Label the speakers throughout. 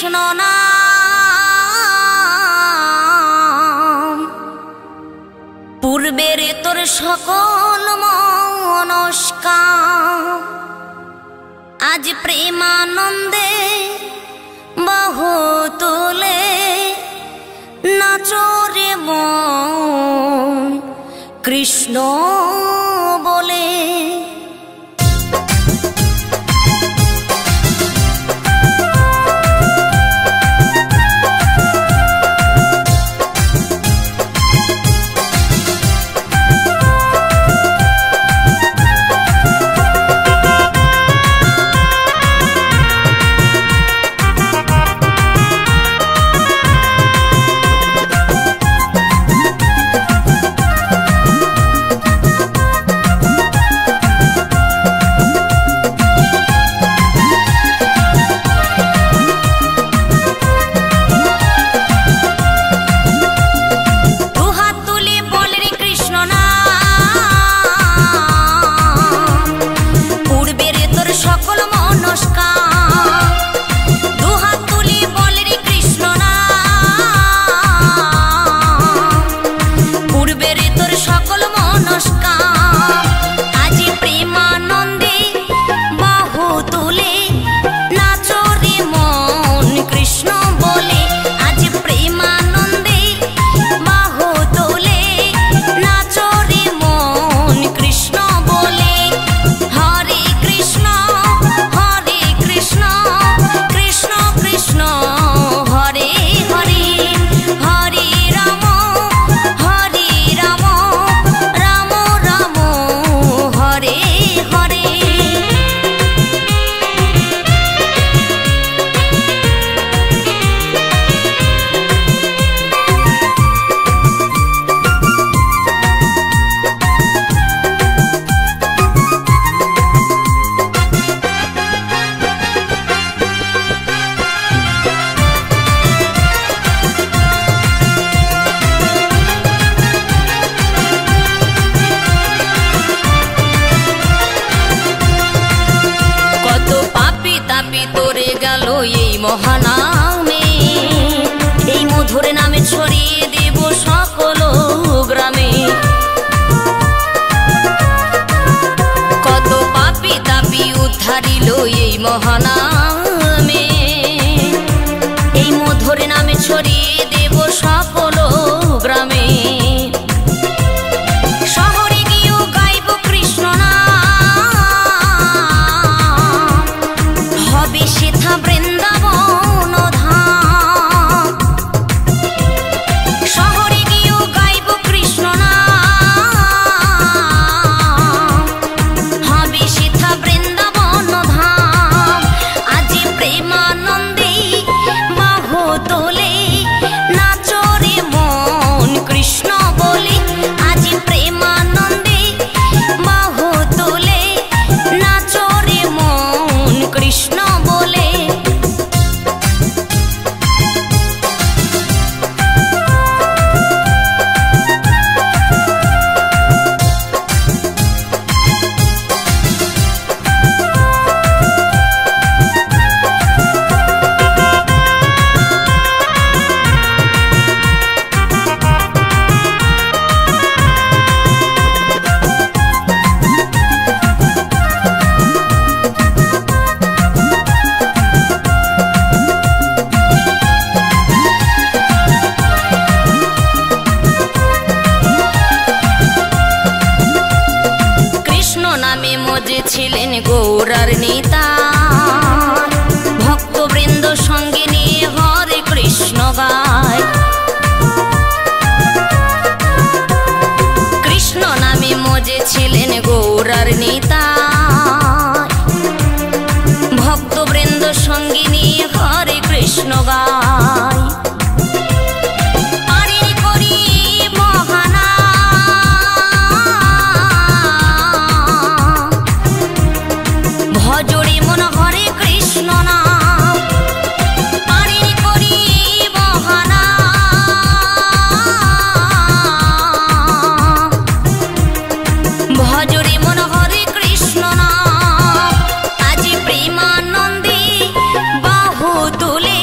Speaker 1: কৃষ্ণ নাম পূর্বের তোর সকল মনস্কাম আজ প্রেমানন্দে বহু তুলে নাচরে মন কৃষ্ণ বলে। তোরে গেল এই মহানামে, এই মধুর নামে ছড়িয়ে দেব সকল গ্রামে। কত পাপী তাপী উদ্ধারিল এই মহানামে, এই মধুর নামে ছড়িয়ে দেব সকল গ্রামে। ছিলেন গৌরার নেতা, ভক্তবৃন্দ সঙ্গে নিয়ে হরে কৃষ্ণ গায়। কৃষ্ণ নামে মজে ছিলেন গৌরার নেতা, ভক্তবৃন্দ সঙ্গে নিয়ে হরে কৃষ্ণ গায়। ভজরে মন হরে কৃষ্ণ নাম, পারে করি মহানা। ভজরে মন হরে কৃষ্ণ নাম, আজ প্রেমানন্দে বাহু তুলে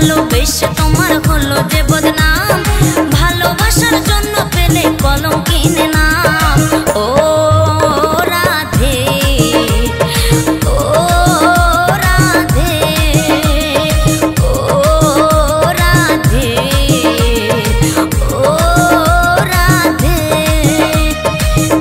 Speaker 1: ভালোবেসে তোমার হলো যে বদনাম, ভালোবাসার জন্য পেলে কলঙ্কিনী নাম। ও রাধে, ও রাধে, ও রাধে, ও রাধে।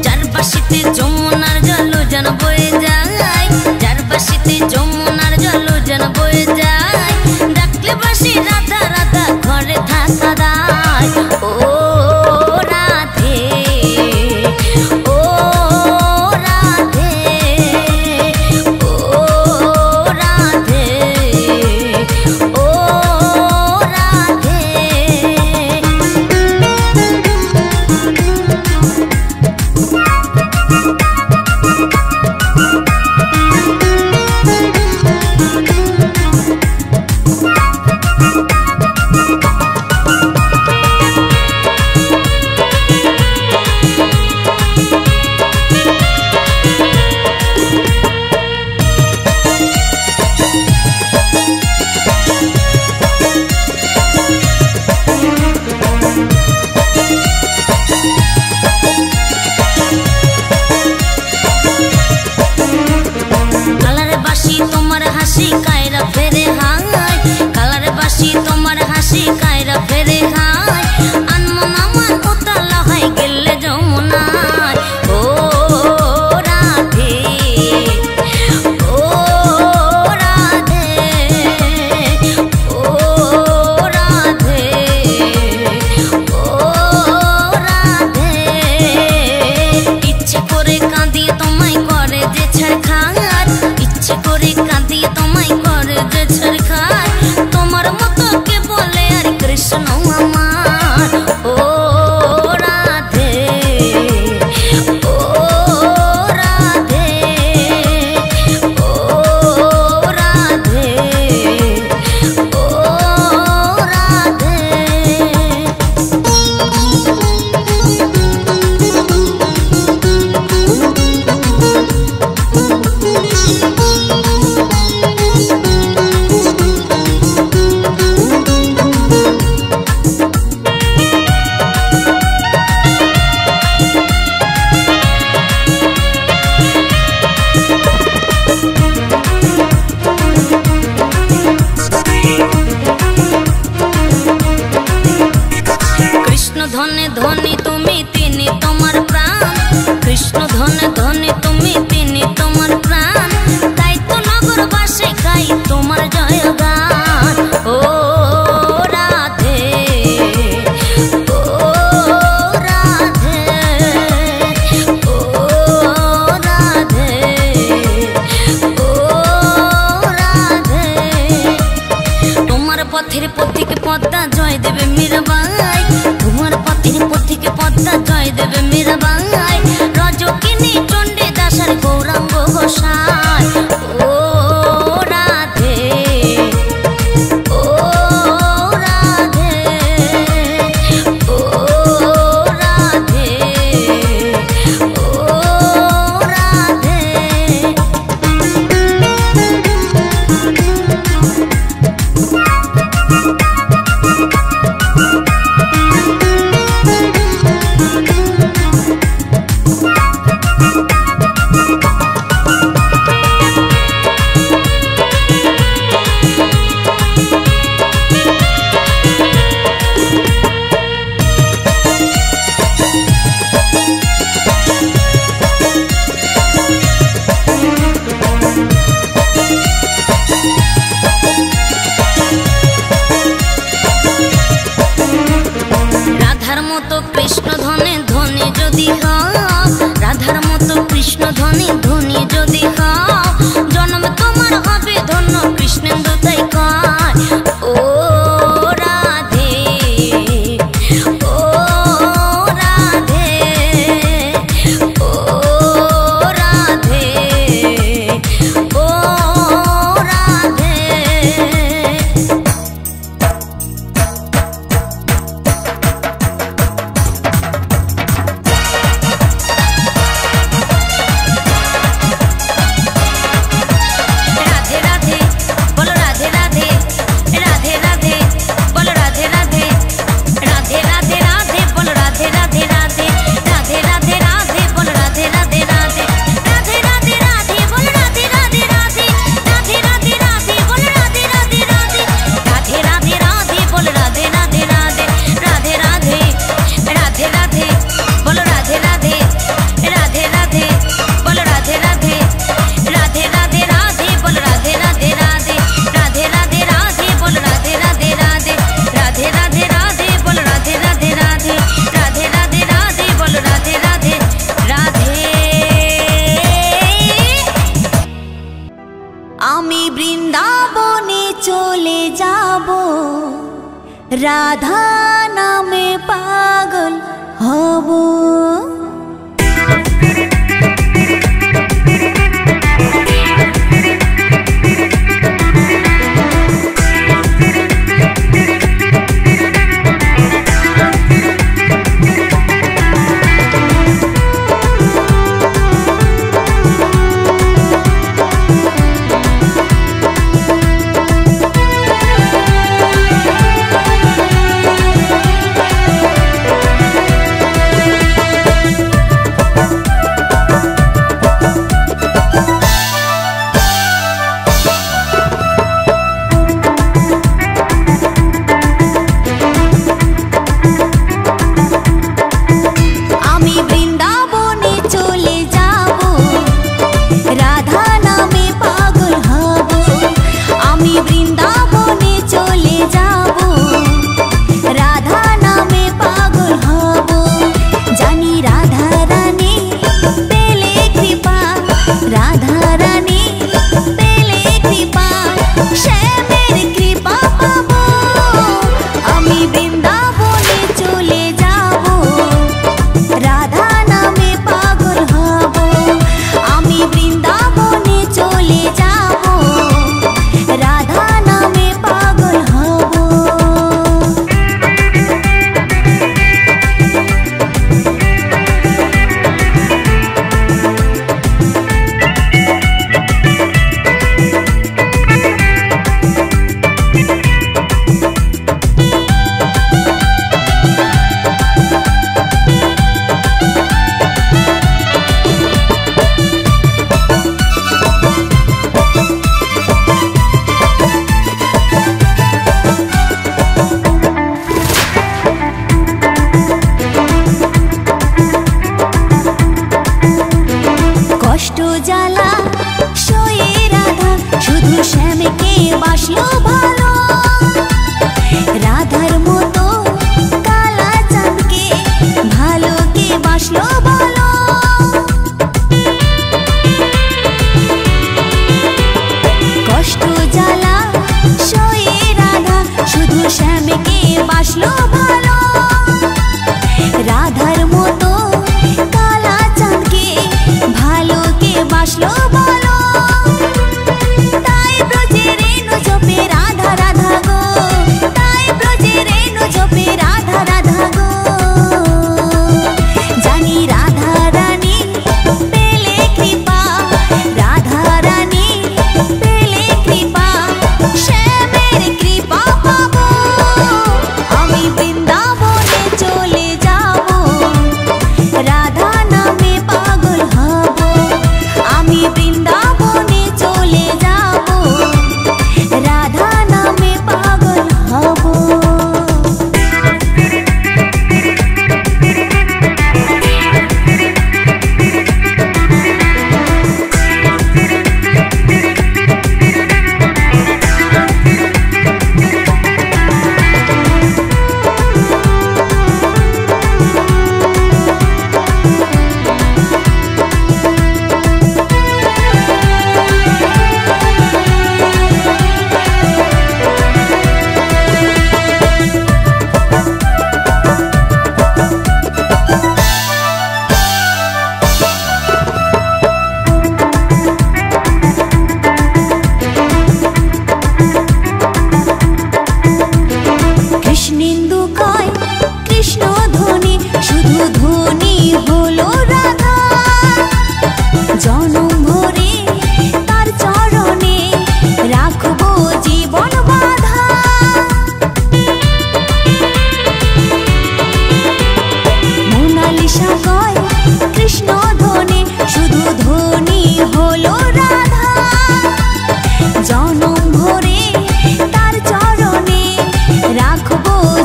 Speaker 1: যার বাঁশিতে যমুনার জল যেন বয়ে যায়, যার বাঁশিতে যমুনার জল যেন বয়ে যায়, ডাকলে বাঁশি রাধা রাধা ঘরে থাকা দায়। ও রাধে, ও রাধে, ও রাধে, ও রাধে। কালারে বাঁশি তোমার হাসি কায়রা ফেরে হায়, কালারে বাঁশি তোমার হাসি কায়রা ফেরে হায়, আনমন আমার উতলা হয় গেলে যমুনায়। ও রাধে, ও রাধে, ও রাধে, ও রাধে। ইচ্ছে করে কাঁদিয়ে তোমায় করে যে ছাড়খার, ইচ্ছে করে কাঁদিয়ে তোমায় করে যে ছাড়খার, তোমার মতো কে বলে আর কৃষ্ণ আমার। ও রাধে, ও রাধে, ও রাধে, ও রাধে। কৃষ্ণ ধনে ধনে তুমি তিনি তোমার প্রাণ, কৃষ্ণ ধনে ধনে তুমি তিনি তোমার প্রাণ, তাই তো নগরবাসী গাই তোমার জয়গান। ও রাধে, ও রাধে, ও রাধে, ও রাধে। তোমার পথের পথিকে পদ্মা জয় দেবে মীরাবাই, তোমার পথের পথিকে পদ্মা জয় দেবে মীরাবাই, রজকিনী চণ্ডী দাসের গৌরাঙ্গ গোসাই। ও রাধে, ও রাধে, ও রাধে, ও রাধে। রাধার মতো কৃষ্ণ ধনে ধনী যদি হও, রাধার মতো কৃষ্ণ ধনী ধনী যদি হও, জন্ম তোমার হবে ধন্য কৃষ্ণেন্দু তাই কয়। ও রাধে, ও রাধে, ও রাধে, ও রাধে। রাধা নামে পাগল হব।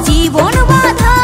Speaker 2: জীবন বাধা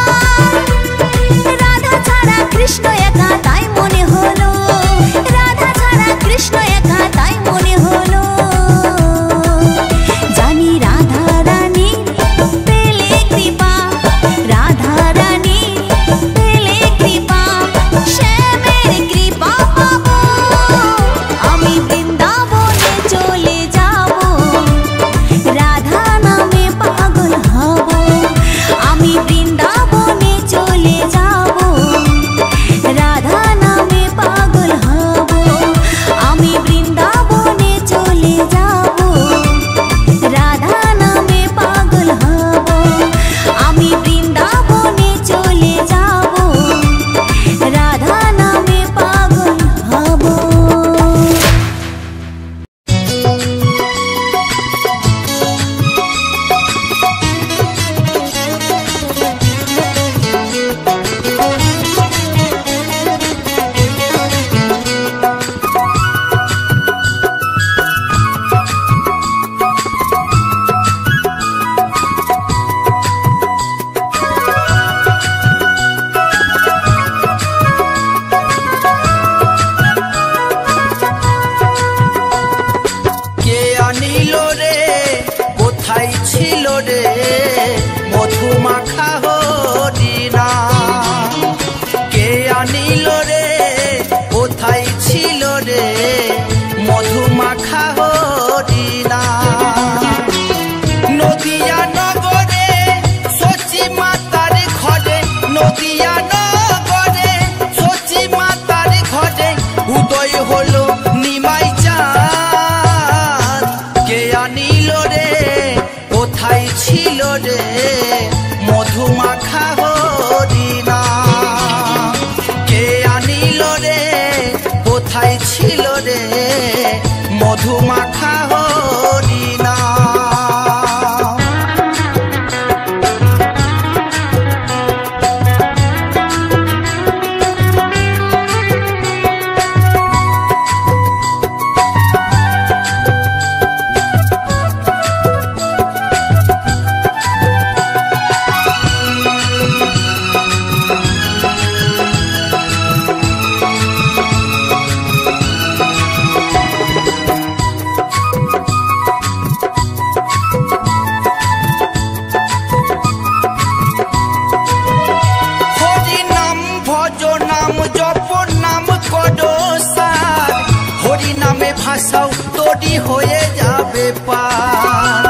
Speaker 2: তরি হয়ে যাবে পার।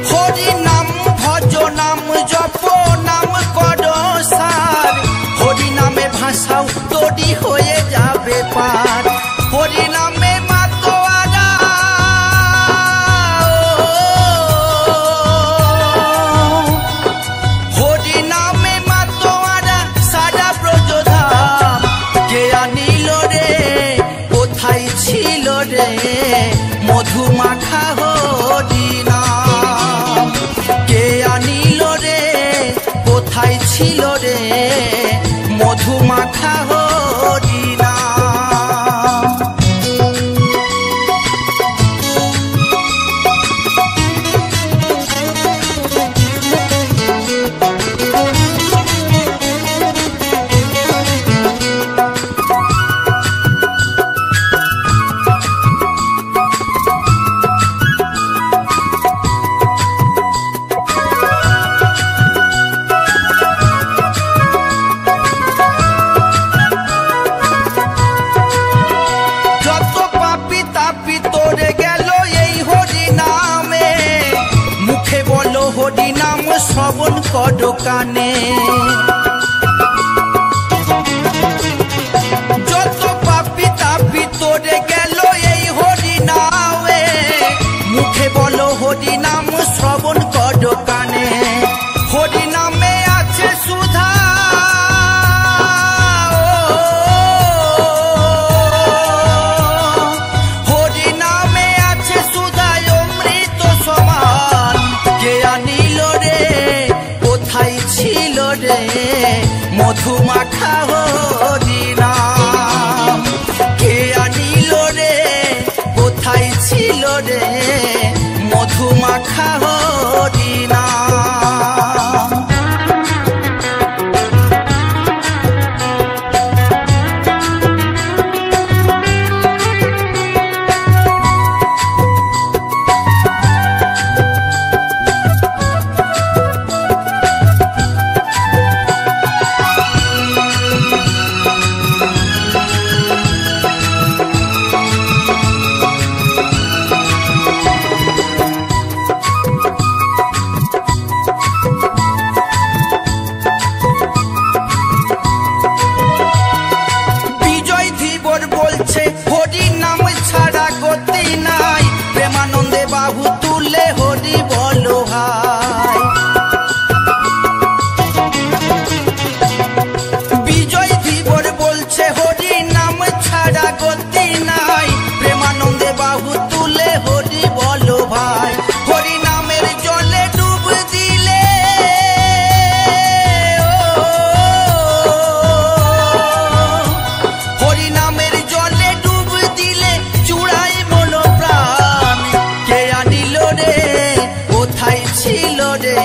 Speaker 2: হরি নাম ভজ নাম জপ নাম কর সার, হরি নামে ভাষাও তরি হয়ে যাবে পার। হরি নামে মাতোয়ারা হরি নামে মাতোয়ারা সারা ব্রজধাম, কে আনিল রে কোথায় ছিল রে মধু মাখা হরি নাম। কে আনিল রে কোথায় ছিল রে মধু মাখা হরি নাম। হরি নাম শ্রবণ কর কানে, যত পাপি তাপি তোরে গেল এই হরি নামে, মুখে বলো হরি নাম শ্রবণ কর কানে। হরি নামে আছে সুধা হরি নামে আছে সুধা অমৃত সমান, কে আনিল রে কোথায় ছিল রে মধু মাখা হরি নাম। কে আনিল রে কোথায় ছিল রে মধু মাখা হরি নাম। হরি নাম ছাড়া গতি নাই, প্রেমানন্দে বাহু তুলে হরি বলো হাই। বিজয় ধীবর বলছে হরি নাম ছাড়া গতি নাই, প্রেমানন্দে বাহু তুলে হরি বলো ভাই। হরি নামের জলে ডুব দিলে হরি নামের জলে ডুব দিলে চূড়াই মন প্রাণ, কে আনিল রে কোথায় ছিল রে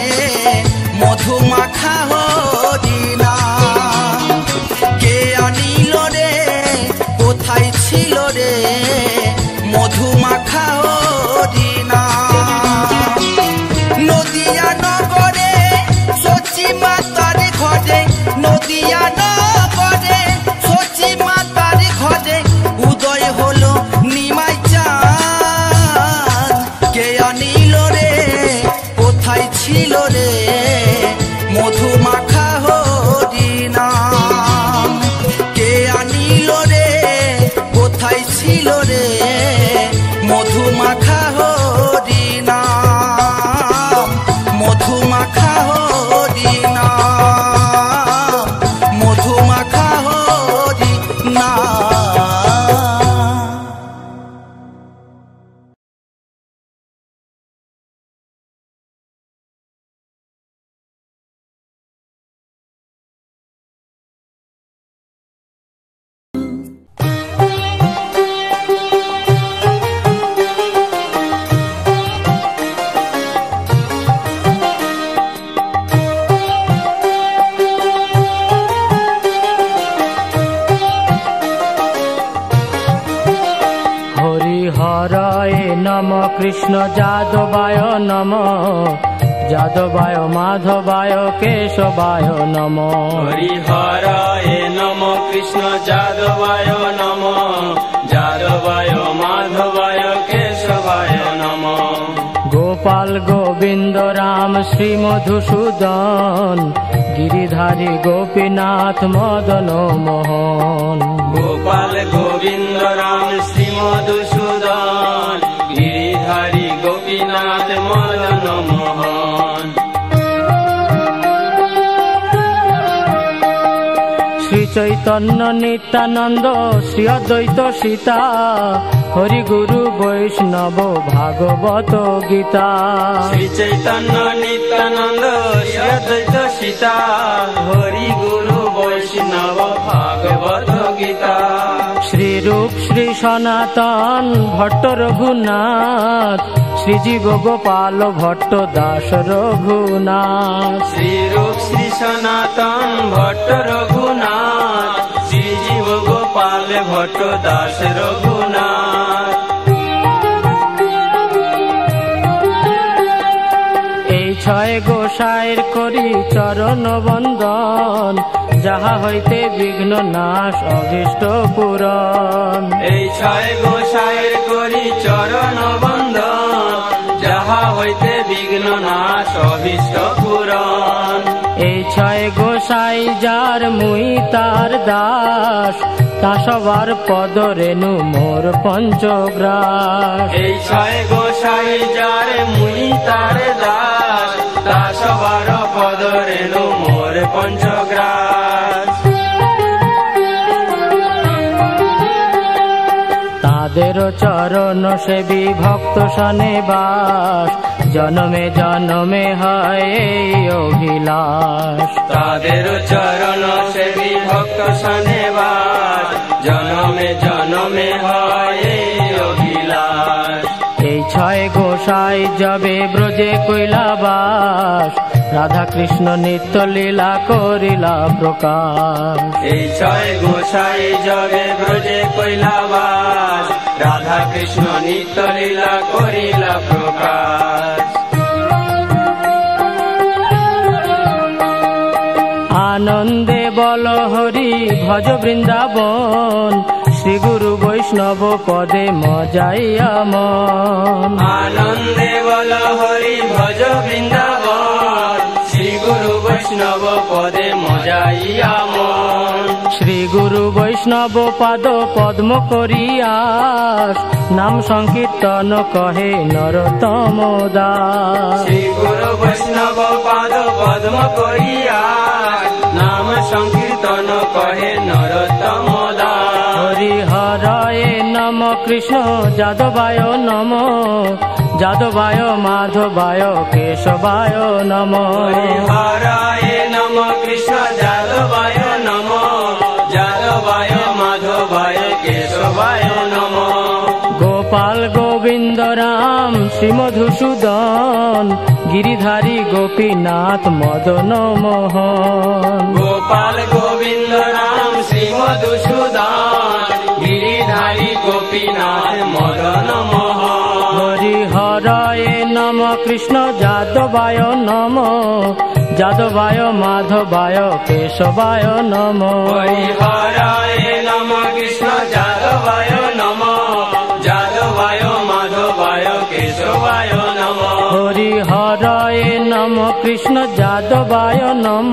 Speaker 2: মধু মাখা হরি নাম। কে আনিল রে কোথায় ছিল রে মধু মাখা হরি নাম। নদিয়া নগরে সচি মাতার ঘরে, নদিয়া নগরে সচি মাতার ঘরে উদয় হলো নিমাই চাঁদ, কে আনিল রে কোথায় ছিল রে মধু মাখা হরি নাম। কে আনিল রে কোথায় ছিল রে মধু মাখা হরি নাম। মধু মাখা হরি নাম, মধু মাখা হরি নাম।
Speaker 3: হরায় নম কৃষ্ণ যাদবায় নম, যাদবায় মাধবায় কেশবায় নম।
Speaker 4: হরি হরায় নম কৃষ্ণ যাদবায় নম, যাদবায় মাধবায় কেশবায় নমঃ।
Speaker 3: গোপাল গোবিন্দ রাম শ্রী মধুসূদন গিরিধারী গোপীনাথ মদন মোহন।
Speaker 4: গোপাল গোবিন্দ রাম শ্রী মধুসূদন গিরিধারী গোপীনাথ মদন মোহন।
Speaker 3: শ্রী চৈতন্য নিত্যানন্দ শ্রী অদ্বৈত সীতা হরি গুরু বৈষ্ণব ভাগবত গীতা।
Speaker 4: শ্রী চৈতন্য নিত্যানন্দ শ্রী অদ্বৈত সীতা হরি গুরু বৈষ্ণব ভাগবত গীতা।
Speaker 3: শ্রী রূপ শ্রী সনাতন ভট্ট রঘুনাথ শ্রীজীব গোপাল ভট্ট দাস রঘুনাথ।
Speaker 4: শ্রী রূপ শ্রী সনাতন ভট্ট রঘুনাথ শ্রীজীব গোপাল ভট্ট দাস রঘুনাথ।
Speaker 3: এই ছয় গোসাইর করি চরণ বন্দন যাহা হইতে বিঘ্ন নাশ অভীষ্ট পূরণ।
Speaker 4: এই ছয় গোসাইয়ের করি চরণ বন্দন যাহা হইতে বিঘ্ন নাশ অভীষ্ট পূরণ।
Speaker 3: এই ছয় গোসাই যার মুই তার দাস তা সবার পদ রেণু মোর পঞ্চগ্রাস।
Speaker 4: এই ছয় গোসাই যার মুই তার দাস তা সবার পদ রেণু মোর পঞ্চগ্রাস।
Speaker 3: তাদের চরণ সেবী ভক্ত সনে বাস জনমে জনমে হয় এই অভিলাষ।
Speaker 4: তাদের চরণ সেবী ভক্ত সনে বাস জনমে জনমে হয় এই অভিলাষ।
Speaker 3: এই ছয় গোসাই যবে ব্রজে কৈলাবাস রাধা কৃষ্ণ নিত্য লীলা করিলা প্রকাশ।
Speaker 4: এই ছয় গোসাই যবে ব্রজে কৈলাবাস রাধা কৃষ্ণ নিত্য লীলা করিলা প্রকাশ।
Speaker 3: আনন্দে বল হরি ভজ বৃন্দাবন শ্রী গুরু বৈষ্ণব পদে মজাইয়া মন।
Speaker 4: আনন্দে বল হরি ভজ বৃন্দাবন শ্রী গুরু বৈষ্ণব পদে মজাইয়া মন।
Speaker 3: শ্রী গুরু বৈষ্ণব পাদ পদ্ম করিয়াস নাম সংকীর্তন কহে নরোত্তম দাস।
Speaker 4: শ্রী গুরু বৈষ্ণব পাদ পদ্ম করিয়াস নাম সংকীর্তন কহে নরোত্তম দাস।
Speaker 3: হরি হরয়ে নম কৃষ্ণ যাদবায় নম যাদবায় মাধবায় কেশবায় নম।
Speaker 4: হরি হরায় নম কৃষ্ণ যাদবায় নম যাদবায় মাধবায় কেশবায় নম।
Speaker 3: গোপাল গোবিন্দ রাম শ্রী মধুসূদন গিরিধারী গোপীনাথ মদন মোহন।
Speaker 4: গোপাল গোবিন্দ রাম শ্রী মধুসূদন গিরিধারী গোপীনাথ মদন মোহন।
Speaker 3: হরি হরয়ে নম কৃষ্ণ যাদবায় নম যাদবায় মাধবায় কেশবায় নম।
Speaker 4: হরি হরায় নম কৃষ্ণ যাদবায় নম যাদবায় মাধবায় কেশবায় নম।
Speaker 3: হরি হরয়ে নম কৃষ্ণ যাদবায় নম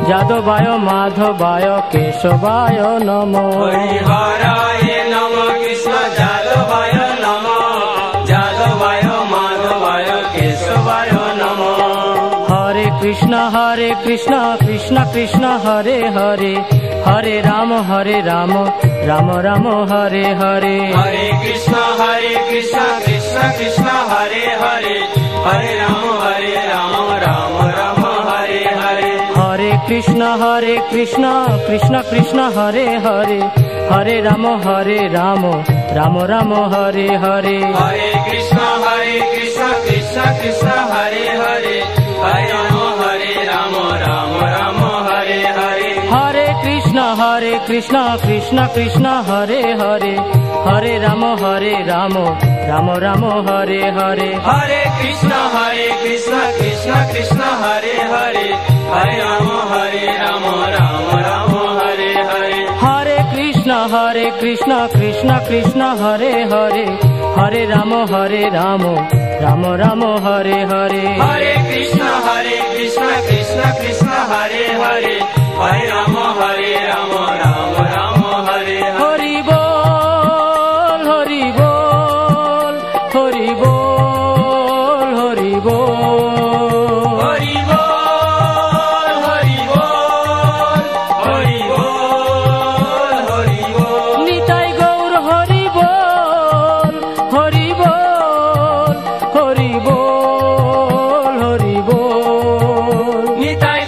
Speaker 3: যাদবায় মাধবায় কেশবায় নম।
Speaker 4: হরি হরায় নম কৃষ্ণ যাদবায় নম যাদবায় মাধবায় কেশবায় নম।
Speaker 3: হরে কৃষ্ণ কৃষ্ণ কৃষ্ণ হরে হরে হরে রাম রাম রাম হরে হরে।
Speaker 4: হরে কৃষ্ণ কৃষ্ণ কৃষ্ণ হরে হরে হরে রাম রাম রাম হরে হরে।
Speaker 3: হরে কৃষ্ণ কৃষ্ণ কৃষ্ণ হরে হরে হরে রাম রাম রাম হরে হরে।
Speaker 4: হরে কৃষ্ণ কৃষ্ণ কৃষ্ণ হরে হরে হরে রাম রাম রাম হরে হরে।
Speaker 3: হরে কৃষ্ণ কৃষ্ণ কৃষ্ণ হরে হরে হরে রাম রাম রাম হরে হরে।
Speaker 4: হরে কৃষ্ণ কৃষ্ণ কৃষ্ণ হরে হরে হরে রাম রাম রাম হরে হরে।
Speaker 3: হরে কৃষ্ণ কৃষ্ণ কৃষ্ণ কৃষ্ণ হরে হরে হরে রাম রাম রাম হরে হরে
Speaker 4: হরে কৃষ্ণ কৃষ্ণ কৃষ্ণ হরে হরে হরে রাম রাম রাম হরে হরে
Speaker 3: হরি বল হরি বল হরি বল হরি বল
Speaker 4: হরি বল হরি বল হরি বল হরি বল
Speaker 3: নিতাই গৌর হরি বল হরি বল হরি বল হরি বল
Speaker 4: Nitai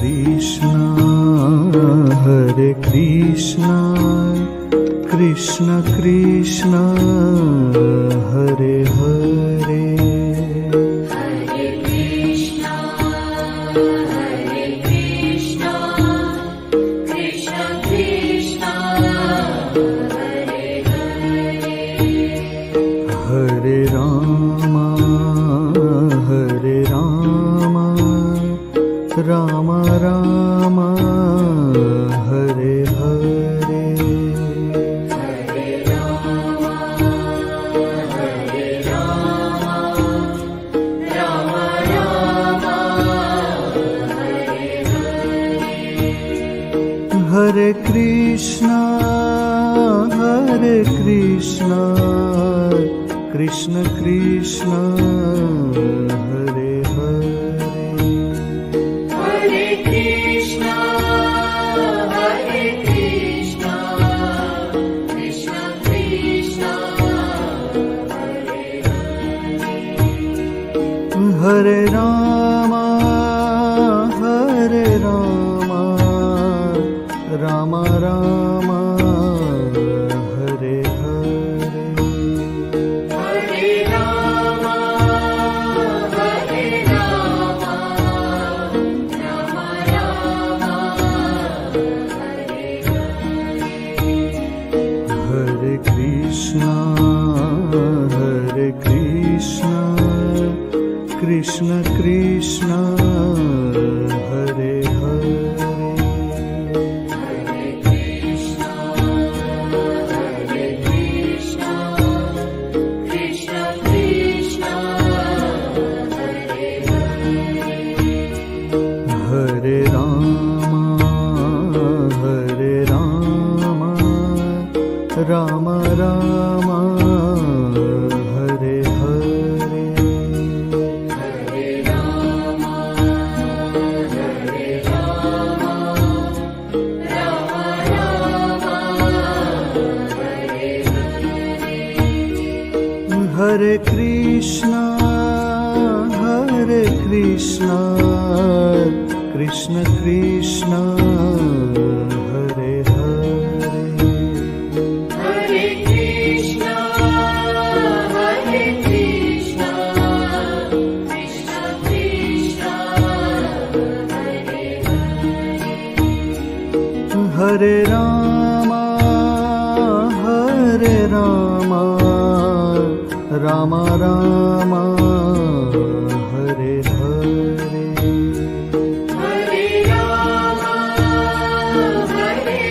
Speaker 5: Krishna Krishna Krishna Hare Hare Rama Rama Hare Hare Hare Rama Hare Rama Rama Rama Hare Hare Hare Krishna Krishna Krishna Hare Hare Hare Rama Rama Rama Hare Hare Hare Rama Rama Rama Hare Hare Hare Krishna Krishna Krishna Hare Hare Hare Krishna Krishna Krishna Hare Hare Hare Rama Rama Rama Hare Hare Hare Krishna Krishna Krishna Hare Hare Hare Krishna Krishna Krishna Hare Hare Hare Rama Rama Rama Hare Hare Hare Rama Rama Rama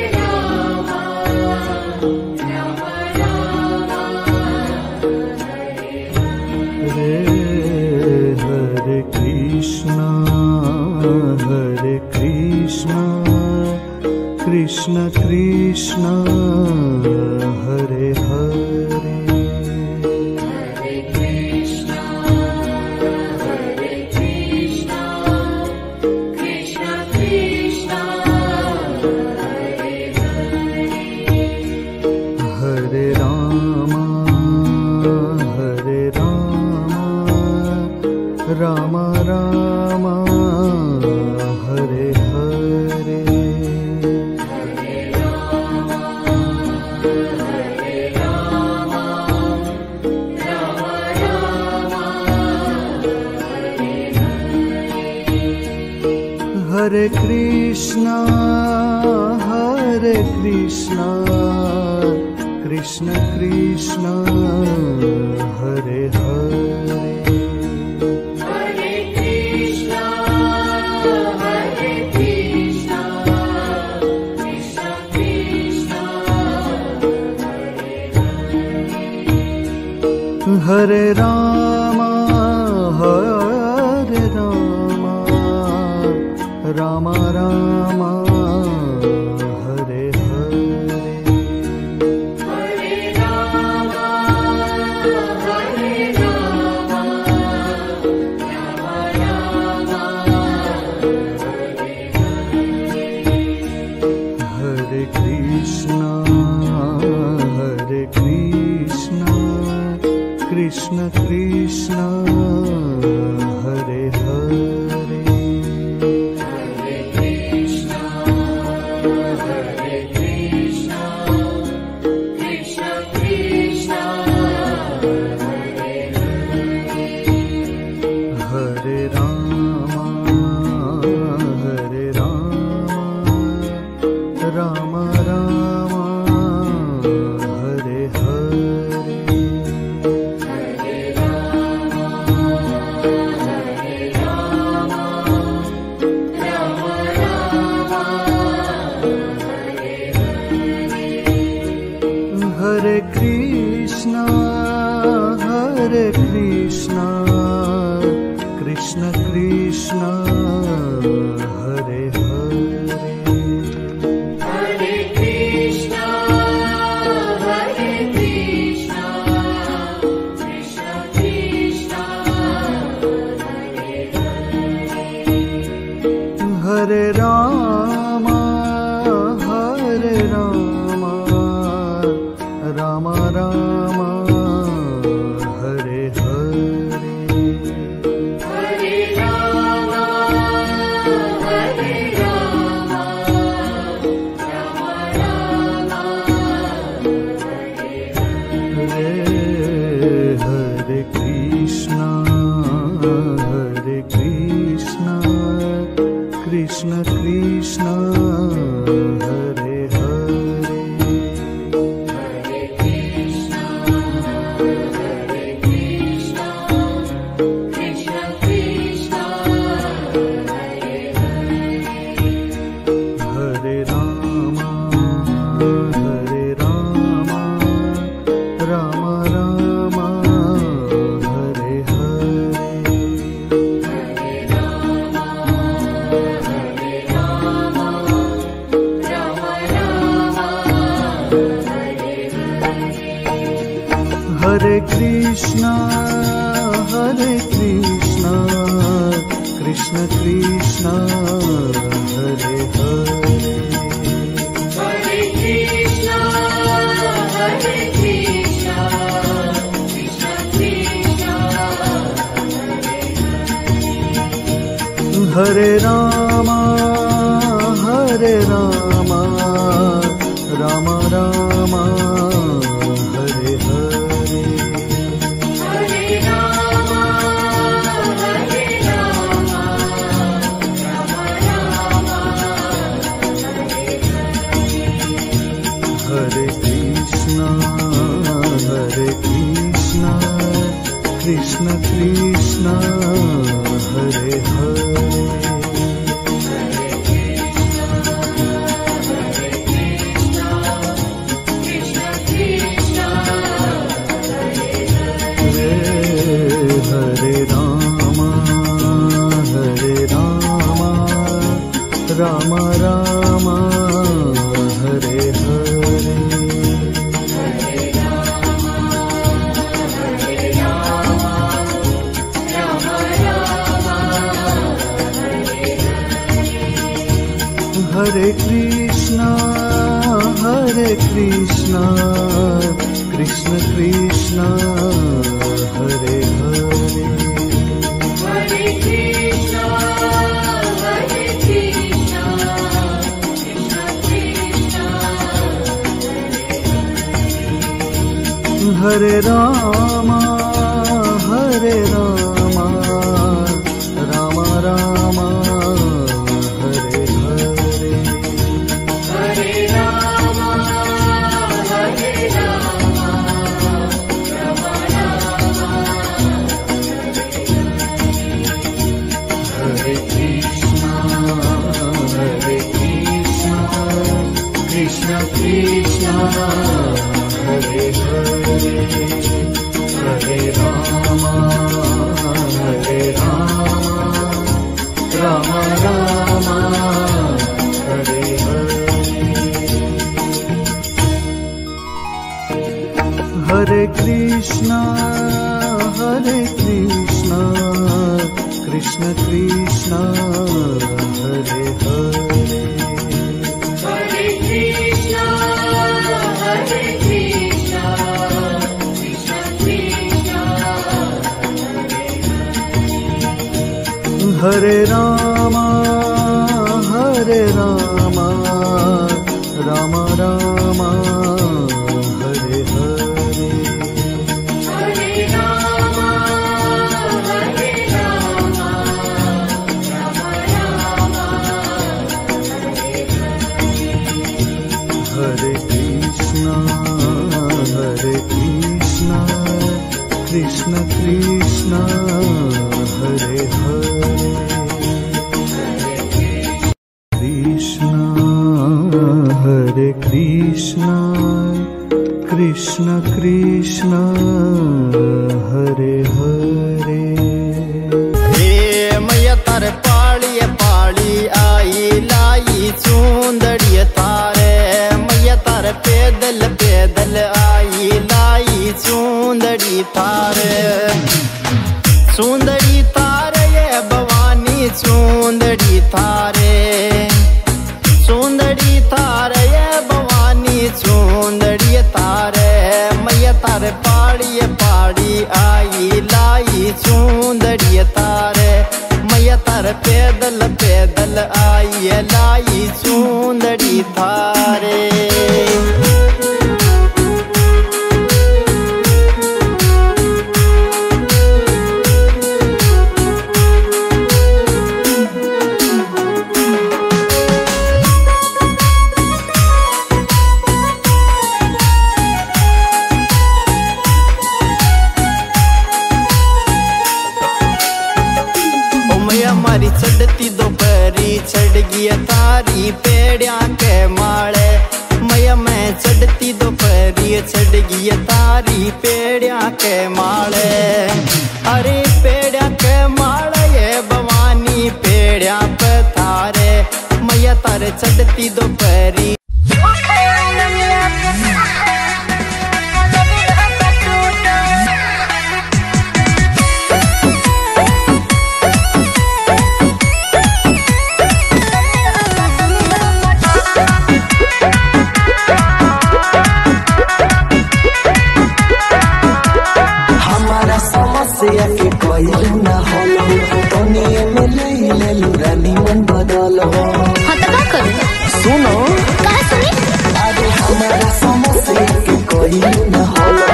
Speaker 5: Hare Hare Hare Krishna Krishna Krishna Hare Hare Rama Rama Hare Hare Hare Rama Rama Rama Hare Hare Hare Krishna Krishna Krishna Hare Hare Hare Rama Rama Rama Hare Hare Hare Rama Rama Rama Hare Hare Hare Krishna Krishna Hare Krishna, Hare Krishna, Krishna Krishna, Hare Hare.
Speaker 6: Hare Krishna, Hare Krishna, Krishna Krishna, Hare Hare.
Speaker 5: Hare Rama, Hare Rama, Rama Rama, Hare Hare.
Speaker 6: Hare Rama, Hare Rama, Rama Rama, Hare Hare.
Speaker 5: Hare Krishna, Hare Krishna, Krishna Krishna, Hare Hare.
Speaker 6: Hare Krishna, Hare Krishna, Krishna Krishna, Hare Hare.
Speaker 5: Hare Rama, Hare Rama, Rama Rama, Hare Hare.
Speaker 6: Hare Rama, Hare Rama, Rama Rama, Hare Hare.
Speaker 5: Hare Krishna, Hare Krishna, Krishna Krishna, Hare Hare.
Speaker 6: Hare Krishna, Hare Krishna, Krishna Krishna, Hare Hare.
Speaker 5: Hare Rama, Hare Rama, Rama Rama, Hare Hare.
Speaker 6: Hare Rama, Hare Rama, Rama Rama, Hare Hare.
Speaker 5: Hare Krishna, Hare Krishna, Krishna Krishna, Hare Hare.
Speaker 6: Krishna Krishna,
Speaker 5: Hare Rama, Hare Rama, Rama Rama, Hare Hare. Hare Krishna, Hare Krishna, Krishna Krishna, Hare Hare.
Speaker 6: Hare Krishna, Hare Krishna, Krishna Krishna,
Speaker 5: Hare Rama, Hare Rama, Rama Rama, Hare Hare.
Speaker 6: Hare Rama, Hare Rama, Rama Rama,
Speaker 5: Hare Krishna, Hare Krishna, Krishna Krishna, Hare Hare. Hare Rama, Hare Rama, Rama Rama, Hare Hare. Hare Krishna, Hare Krishna, Krishna Krishna, Hare Hare.
Speaker 6: Hare Krishna, Hare Krishna, Krishna Krishna,
Speaker 5: Hare Rama, Hare Rama, Rama Rama, Hare Hare.
Speaker 6: Hare Rama, Hare Rama, Rama Rama,
Speaker 5: Hare Krishna, Hare Krishna, Krishna Krishna, Hare Hare. Krishna, Krishna Krishna Krishna Hare Hare.
Speaker 7: हे मैया तारे पाली आई लाई चूंदड़ी तारे, मैया तारे पैदल पैदल आई लाई चूंदड़ी तारे। चूंदड़ी तारे ये भवानी चूंदड़ी तारे, चूंदड़ी तारे ये भवानी चूंदड़ी तारे। मैया तारे पाड़ी आई लाई चूंदड़ी तारे, मैया तारे पैदल पैदल आई लाई चूंदड़ी तारे। हमारी चढ़ती दोपहरी चढ़ गई तारी पेड़िया के माले। मैया मैं चढ़ती दोपहरी चढ़ गई तारी पेड़िया के माले। अरे पेड़िया के माले ये भवानी पेड़िया पे तारे, मैया तारे चढ़ती दोपहरी।
Speaker 8: के कोई न होलो तोनिए में ले रानी मन बदल हो।
Speaker 1: हाँ तो क्या करूँ?
Speaker 8: सुनो
Speaker 1: कहाँ सुनी?
Speaker 8: अरे हमारा समस्या के कोई न होलो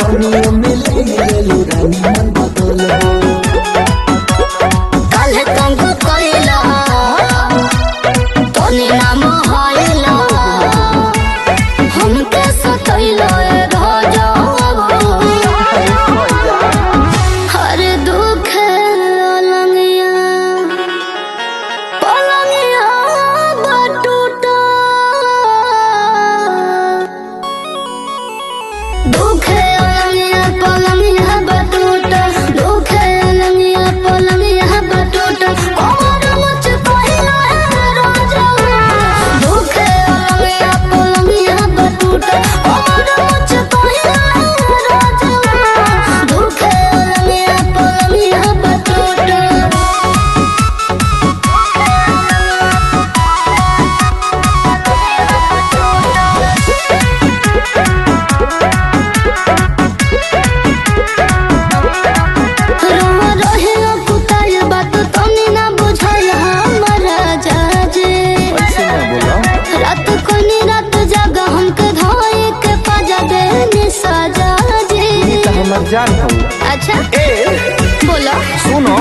Speaker 8: तोनिए में ले रानी मन बदल हो।
Speaker 1: काले तुमको कोइला तोनी नाम होइला, हमके सतैला राजा।
Speaker 8: जान हो।
Speaker 1: अच्छा बोलो।
Speaker 8: सुनो